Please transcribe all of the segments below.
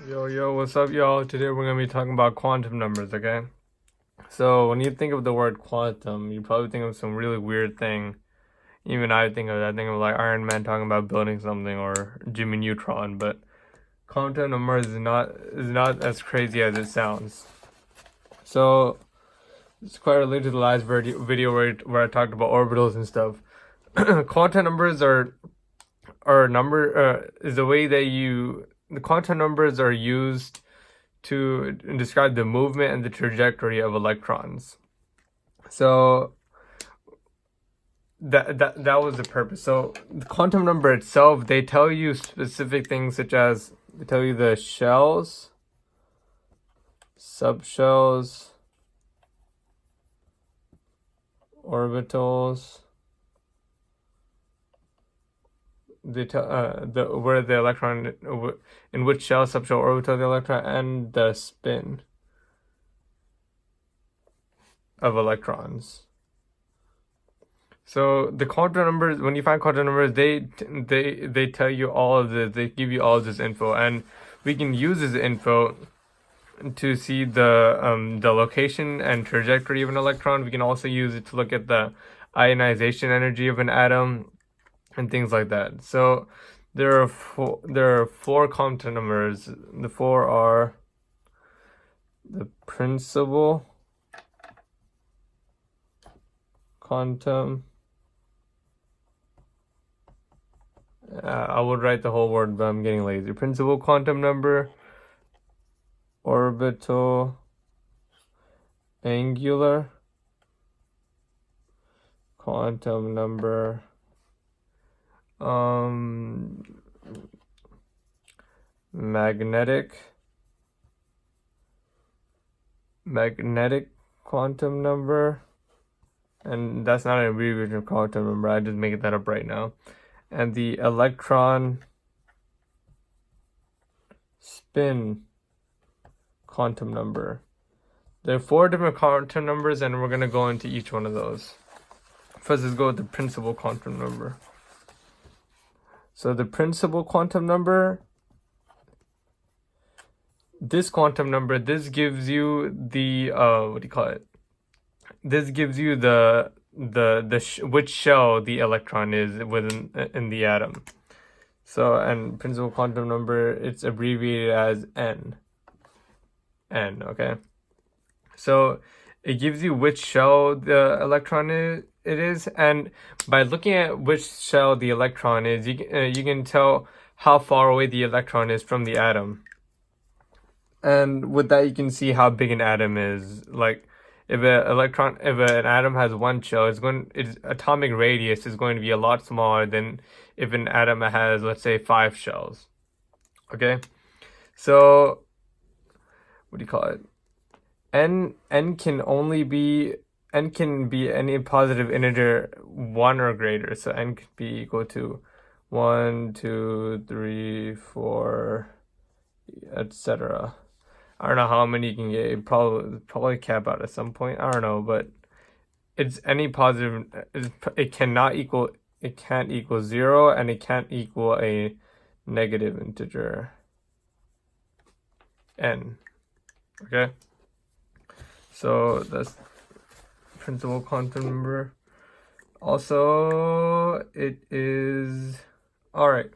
Yo, what's up, y'all? Today we're gonna be talking about quantum numbers, okay? So when you think of the word quantum, you probably think of some really weird thing. Even I think of that. I think of like Iron Man talking about building something or Jimmy Neutron, but quantum numbers is not as crazy as it sounds. So it's quite related to the last video where I talked about orbitals and stuff. Quantum numbers is the way that the quantum numbers are used to describe the movement and the trajectory of electrons. So that was the purpose. So the quantum number itself, they tell you specific things such as they tell you the shells, subshells, orbitals. They tell where the electron, in which shell, subshell, orbital the electron, and the spin of electrons. So the quantum numbers, when you find quantum numbers, they tell you all of this. They give you all of this info, and we can use this info to see the location and trajectory of an electron. We can also use it to look at the ionization energy of an atom and things like that. So there are four quantum numbers. The four are the principal quantum. I would write the whole word, but I'm getting lazy. Principal quantum number, orbital, angular quantum number, magnetic quantum number, and that's not an abbreviation of quantum number, I just make that up right now, and the electron spin quantum number. There are four different quantum numbers, and we're going to go into each one of those. First, let's go with the principal quantum number. So the principal quantum number, this quantum number, this gives you the this gives you which shell the electron is in the atom. So, and principal quantum number, it's abbreviated as N, okay? So it gives you which shell the electron is, and by looking at which shell the electron is, you can tell how far away the electron is from the atom. And with that, you can see how big an atom is. Like if an atom has one shell, its atomic radius is going to be a lot smaller than if an atom has, let's say, 5 shells. Okay, so what do you call it? N can be any positive integer 1 or greater. So n could be equal to 1, 2, 3, 4, etc. I don't know how many you can get. It probably cap out at some point. I don't know, but it's any positive. It can't equal 0, and it can't equal a negative integer n. Okay, so that's principal quantum number. Also, it is all right.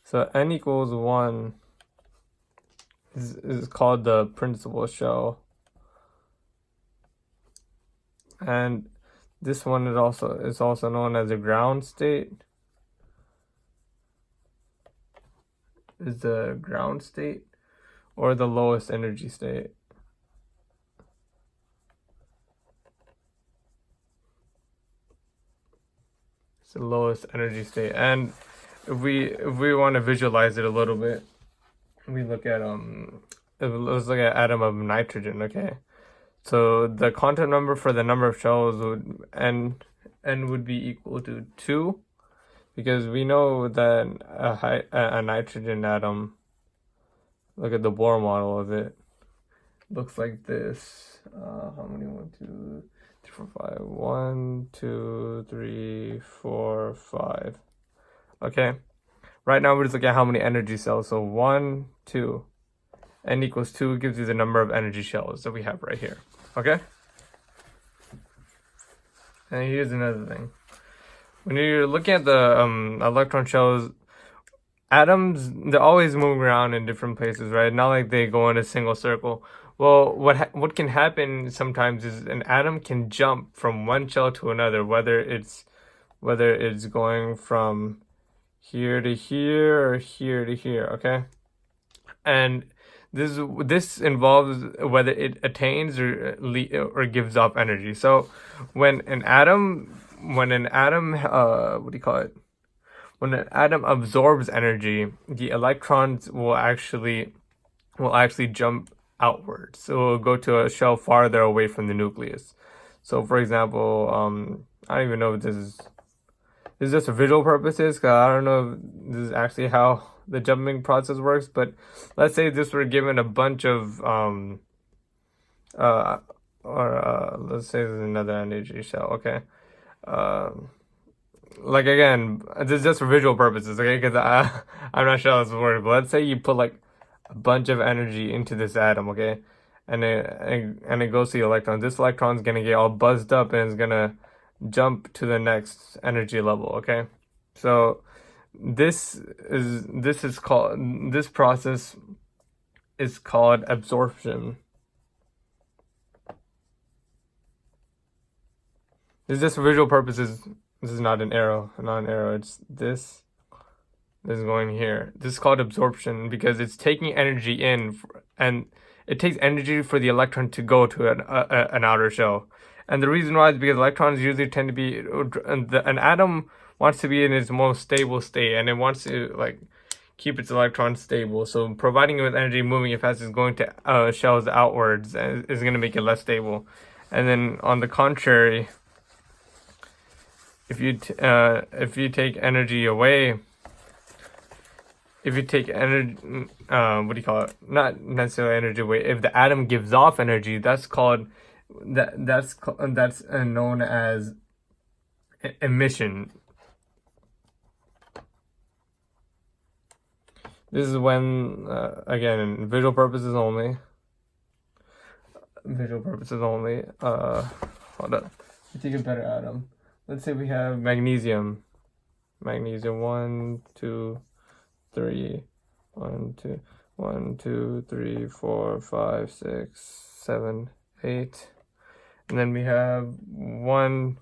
So n equals 1 is called the principal shell, and this one is also known as the ground state. Is the ground state or the lowest energy state. It's the lowest energy state, and if we want to visualize it a little bit, we look at let's look at atom of nitrogen. Okay, so the quantum number for the number of shells would n would be equal to 2, because we know that a nitrogen atom, look at the Bohr model of it, looks like this. How many? 1, 2, 3, 4, 5. 1, 2, 3, 4, 5. Okay. Right now we're just looking at how many energy cells. So 1, 2. N equals 2 gives you the number of energy shells that we have right here. Okay? And here's another thing. When you're looking at the electron shells, atoms, they're always moving around in different places, right? Not like they go in a single circle. Well, what can happen sometimes is an atom can jump from one shell to another, whether it's going from here to here or here to here, okay? And this involves whether it attains or gives off energy. So when an atom what do you call it? When an atom absorbs energy, the electrons will actually jump outwards. So it will go to a shell farther away from the nucleus. So for example, I don't even know if this is just for visual purposes, because I don't know if this is actually how the jumping process works, but let's say this were given a bunch of let's say there's another energy shell, okay? Like again, this is just for visual purposes, okay? Because I'm not sure how this works, but let's say you put like a bunch of energy into this atom, okay? And it goes to the electron. This electron's gonna get all buzzed up and it's gonna jump to the next energy level, okay? So this process is called absorption. This is just for visual purposes. This is not an arrow, it's this. This is going here. This is called absorption because it's taking energy in, and it takes energy for the electron to go to an outer shell. And the reason why is because electrons usually tend to be, an atom wants to be in its most stable state, and it wants to like keep its electrons stable. So providing it with energy, moving it fast, is going to shells outwards, and is going to make it less stable. And then on the contrary, if you take energy away, what do you call it? Not necessarily energy away. If the atom gives off energy, that's known as emission. This is when, again, visual purposes only. Hold up. Let's take a better atom. Let's say we have magnesium. 1, 2, 3. 1, 2, 1, 2, 3, 4, 5, 6, 7, 8. And then we have 1,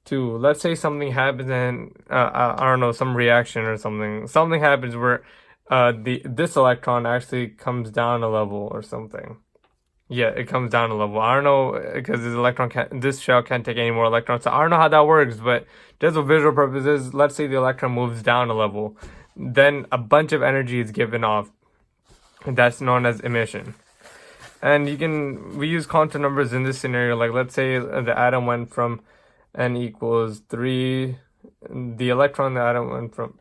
2. Let's say something happens and I don't know, some reaction or something. Something happens where this electron actually comes down a level or something. Yeah, it comes down a level. I don't know, because this shell can't take any more electrons. So I don't know how that works, but just for visual purposes, let's say the electron moves down a level. Then a bunch of energy is given off. That's known as emission. And we use quantum numbers in this scenario. Like let's say the atom went from n equals 3. The electron the atom went from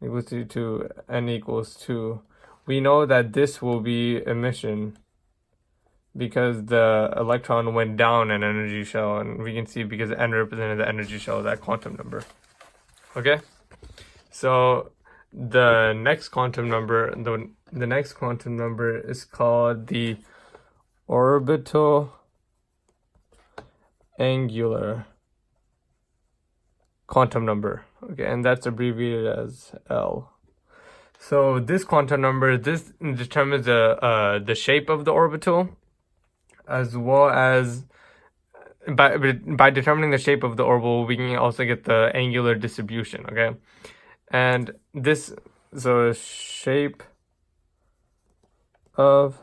equals to n equals 2. We know that this will be emission, because the electron went down an energy shell, and we can see because n represented the energy shell, that quantum number. Okay, so the next quantum number is called the orbital angular quantum number. Okay, and that's abbreviated as L. So this quantum number, this determines the shape of the orbital, as well as by determining the shape of the orbital, we can also get the angular distribution, okay? And so shape of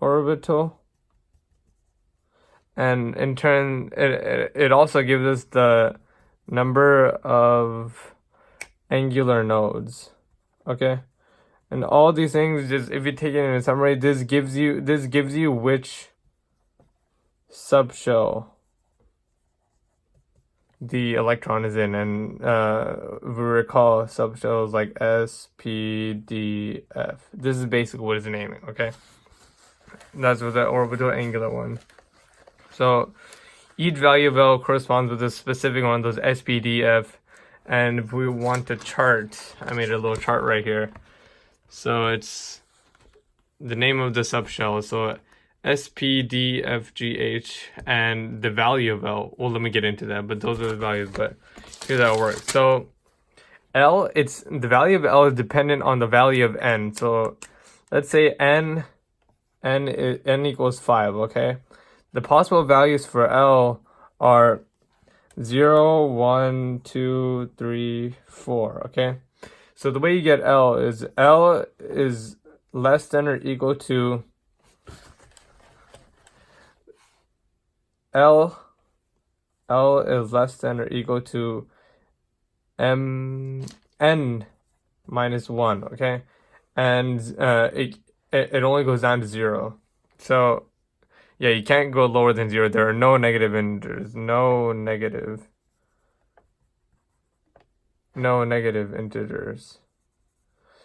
orbital, and in turn, it also gives us the number of angular nodes, okay? And all these things, just if you take it in a summary, this gives you which subshell the electron is in, and we recall subshells like S, P, D, F. This is basically what it's naming, okay? That's with the orbital angular one. So each value of L corresponds with a specific one of those SPDF. And if we want to chart, I made a little chart right here. So it's the name of the subshell. So SPDFGH and the value of L. Well, let me get into that, but those are the values. But here's how it works. So L, it's the value of L is dependent on the value of N. So let's say N equals 5, okay? The possible values for L are 0, 1, 2, 3, 4, okay? So the way you get L is less than or equal to L is less than or equal to N minus 1, okay? And it only goes down to 0. So yeah, you can't go lower than 0. There are no negative integers. No negative integers.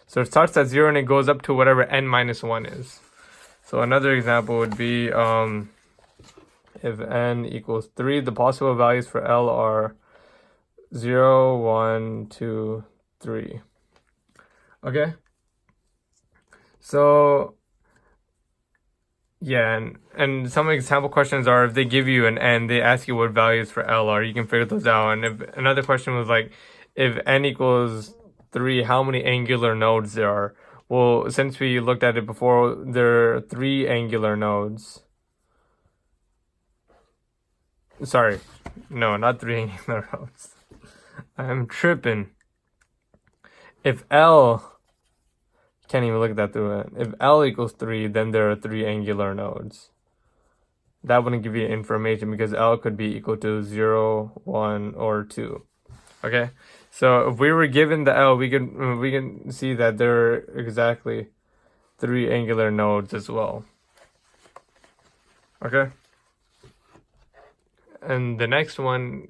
So it starts at 0 and it goes up to whatever n minus 1 is. So another example would be if n equals 3, the possible values for L are 0, 1, 2, 3. Okay? So yeah, and some example questions are if they give you an n, they ask you what values for L are. You can figure those out. And if another question was like, if n equals 3, how many angular nodes there are? Well, since we looked at it before, there are 3 angular nodes. Sorry, no, not 3 angular nodes. I'm tripping. If L, can't even look at that through it. If L equals 3, then there are 3 angular nodes. That wouldn't give you information because L could be equal to 0, 1, or 2. Okay, so if we were given the L, we can see that there are exactly 3 angular nodes as well. Okay, and the next one,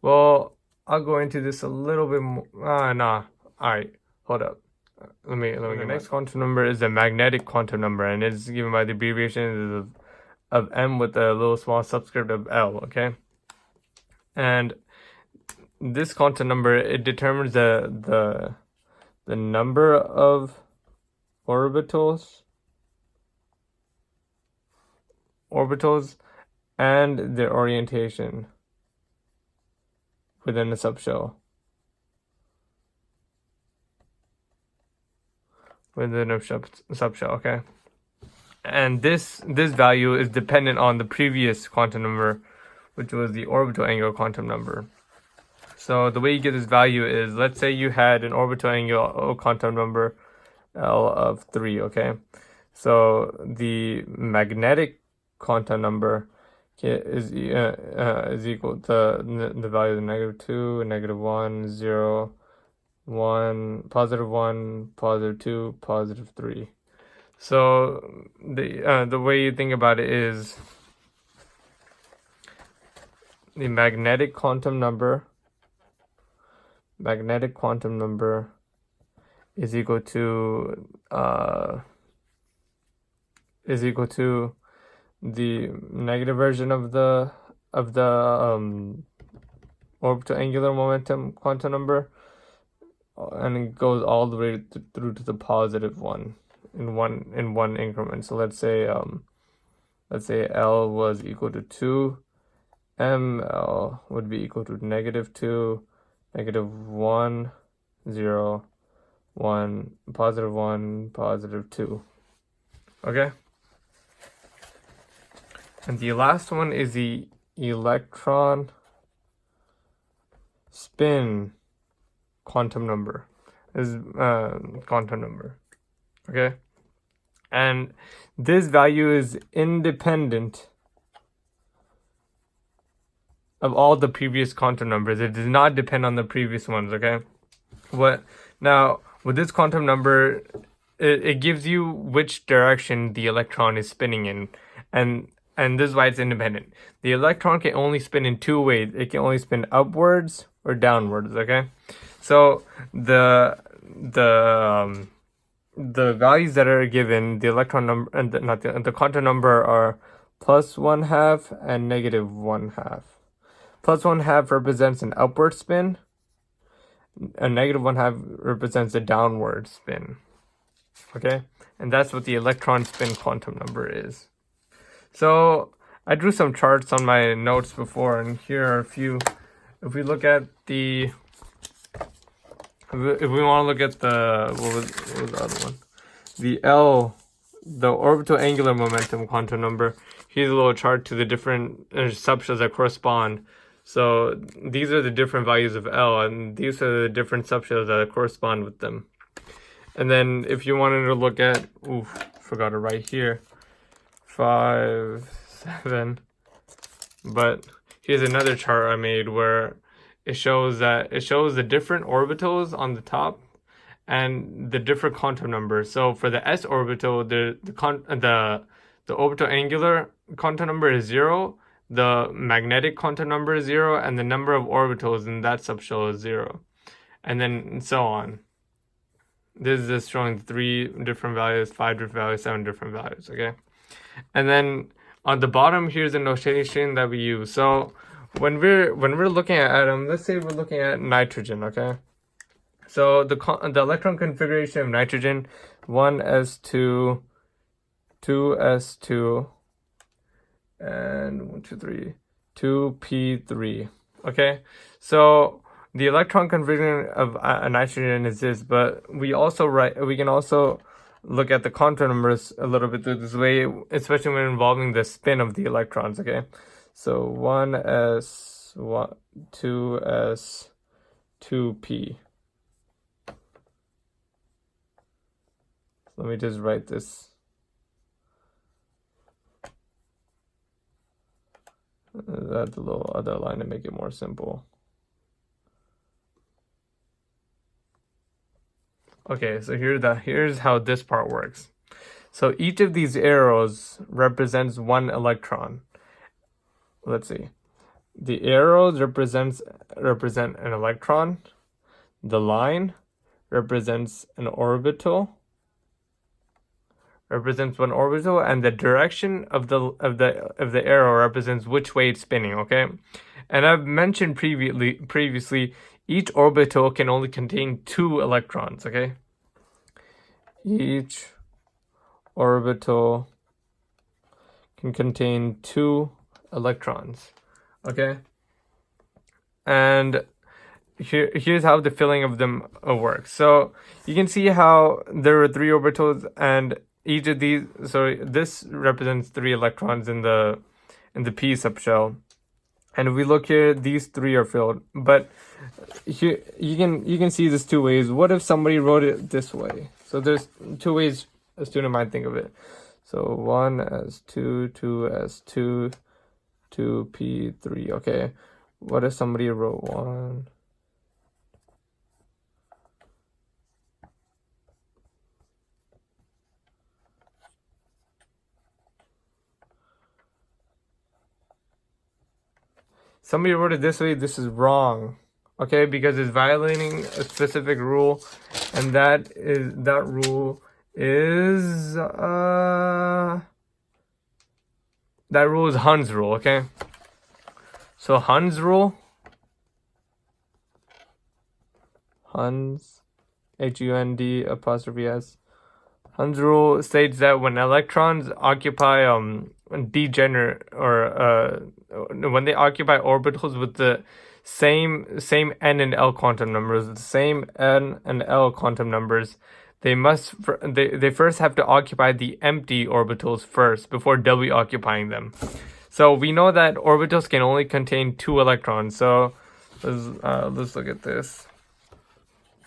well, I'll go into this a little bit more. Nah. All right, hold up. Let me. The next quantum number is the magnetic quantum number, and it's given by the abbreviation of M with a little small subscript of L. Okay, and this quantum number, it determines the number of orbitals and their orientation within a subshell. Within a subshell, okay? And this value is dependent on the previous quantum number, which was the orbital angular quantum number. So the way you get this value is, let's say you had an orbital angular quantum number L of 3, okay? So the magnetic quantum number is equal to the value of -2, -1, 0, 1, +1, +2, +3. So the way you think about it is the magnetic quantum number is equal to the negative version of the orbital angular momentum quantum number, and it goes all the way through to the positive one in one increment. So let's say L was equal to 2, ML would be equal to -2, -1, 0, 1, +1, +2. Okay? And the last one is the electron spin quantum number. Okay? And this value is independent of all the previous quantum numbers. It does not depend on the previous ones, okay? Now, with this quantum number, it gives you which direction the electron is spinning in, and this is why it's independent. The electron can only spin in 2 ways. It can only spin upwards or downwards, okay? So the the values that are given, the electron number and the quantum number are plus 1/2 and negative 1/2. Plus 1/2 represents an upward spin, and negative 1/2 represents a downward spin. Okay, and that's what the electron spin quantum number is. So I drew some charts on my notes before, and here are a few. If we look at the, if we want to look at the, what was the other one? The L, the orbital angular momentum quantum number. Here's a little chart to the different subshells that correspond. So these are the different values of L, and these are the different subshells that correspond with them. And then if you wanted to look at, forgot to write here, 5, 7. But here's another chart I made where it shows the different orbitals on the top and the different quantum numbers. So for the s orbital, the orbital angular quantum number is 0, the magnetic quantum number is 0, and the number of orbitals in that subshell is 0, and then so on. This is just showing 3 different values, 5 different values, 7 different values. Okay, and then on the bottom here's the notation that we use. So when we're looking at atom, let's say we're looking at nitrogen. Okay, so the electron configuration of nitrogen, 1s2, 2s2, and 1, 2, 3, 2p3. Okay, so the electron configuration of nitrogen is this, but we can also look at the quantum numbers a little bit through this way, especially when involving the spin of the electrons. Okay, so 1s, 2s, 2p. Let me just write this. Add the little other line to make it more simple. Okay, so here's how this part works. So each of these arrows represents one electron. Let's see. The arrows represent an electron. The line represents an orbital. Represents one orbital, and the direction of the arrow represents which way it's spinning. Okay, and I've mentioned previously each orbital can only contain 2 electrons. Okay, each orbital can contain 2 electrons. Okay, and here's how the filling of them works. So you can see how there are 3 orbitals, and each of these, so this represents 3 electrons in the p subshell, and if we look here, these 3 are filled. But here you can see this 2 ways. What if somebody wrote it this way? So there's 2 ways a student might think of it. So 1s2, 2s2, 2p3. Okay, what if somebody wrote 1? Somebody wrote it this way. This is wrong. Okay, because it's violating a specific rule, and that rule is Hund's rule. Okay, so Hund's rule, Hund's, HUND''S. Hund's rule states that when electrons occupy degenerate, or when they occupy orbitals with the same n and l quantum numbers, the same n and l quantum numbers, they first have to occupy the empty orbitals first before doubly occupying them. So we know that orbitals can only contain 2 electrons. So let's look at this.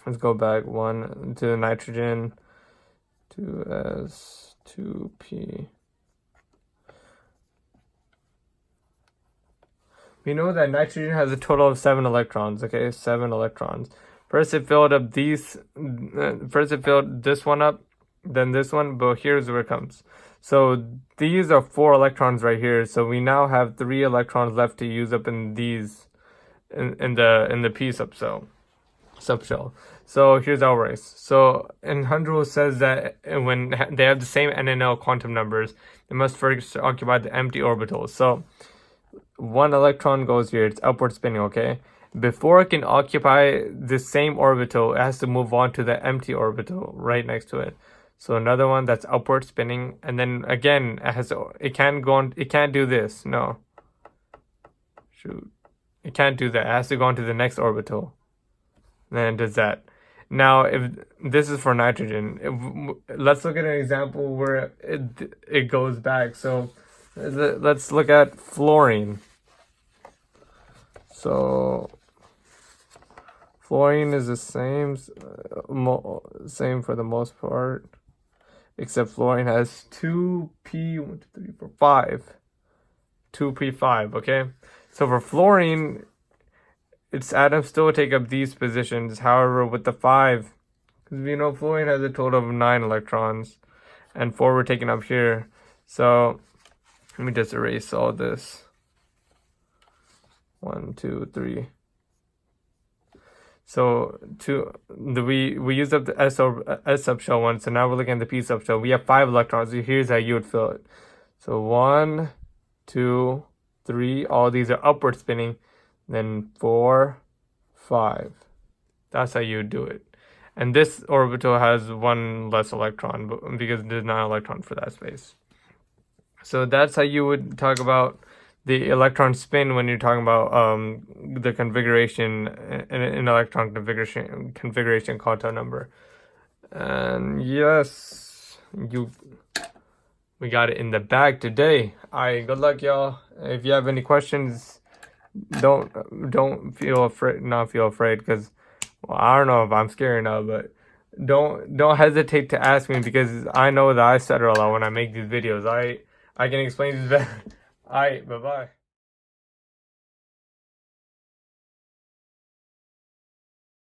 Let's go back 1 to the nitrogen, 2s, 2p. We know that nitrogen has a total of 7 electrons. Okay, 7 electrons. First it filled this one up, then this one, but here's where it comes. So these are 4 electrons right here. So we now have 3 electrons left to use up in these in the p subshell. So here's how it works. So in 100 rule says that when they have the same NNL quantum numbers, they must first occupy the empty orbitals. So one electron goes here, it's upward spinning, okay? Before it can occupy the same orbital, it has to move on to the empty orbital right next to it. So another one that's upward spinning, and then again it can't go on, it can't do this. No. Shoot. It can't do that. It has to go on to the next orbital. Then it does that. Now, if this is for nitrogen, let's look at an example where it goes back. So let's look at fluorine. So fluorine is the same for the most part, except fluorine has 2p5, okay? So for fluorine, its atoms still take up these positions. However, with the 5, because we know fluorine has a total of 9 electrons, and 4 were taken up here. So let me just erase all this. 1, 2, 3. So we used up the S subshell one. So now we're looking at the P subshell. We have 5 electrons. So here's how you would fill it. So 1, 2, 3. All these are upward spinning. Then 4, 5. That's how you do it. And this orbital has 1 less electron because there's not an electron for that space. So that's how you would talk about the electron spin when you're talking about the configuration in electron configuration quantum number. And yes, we got it in the bag today. Alright, good luck, y'all. If you have any questions, don't feel afraid. Not feel afraid, because I don't know if I'm scared enough, but don't hesitate to ask me, because I know that I stutter a lot when I make these videos. I can explain this better. Alright, bye bye.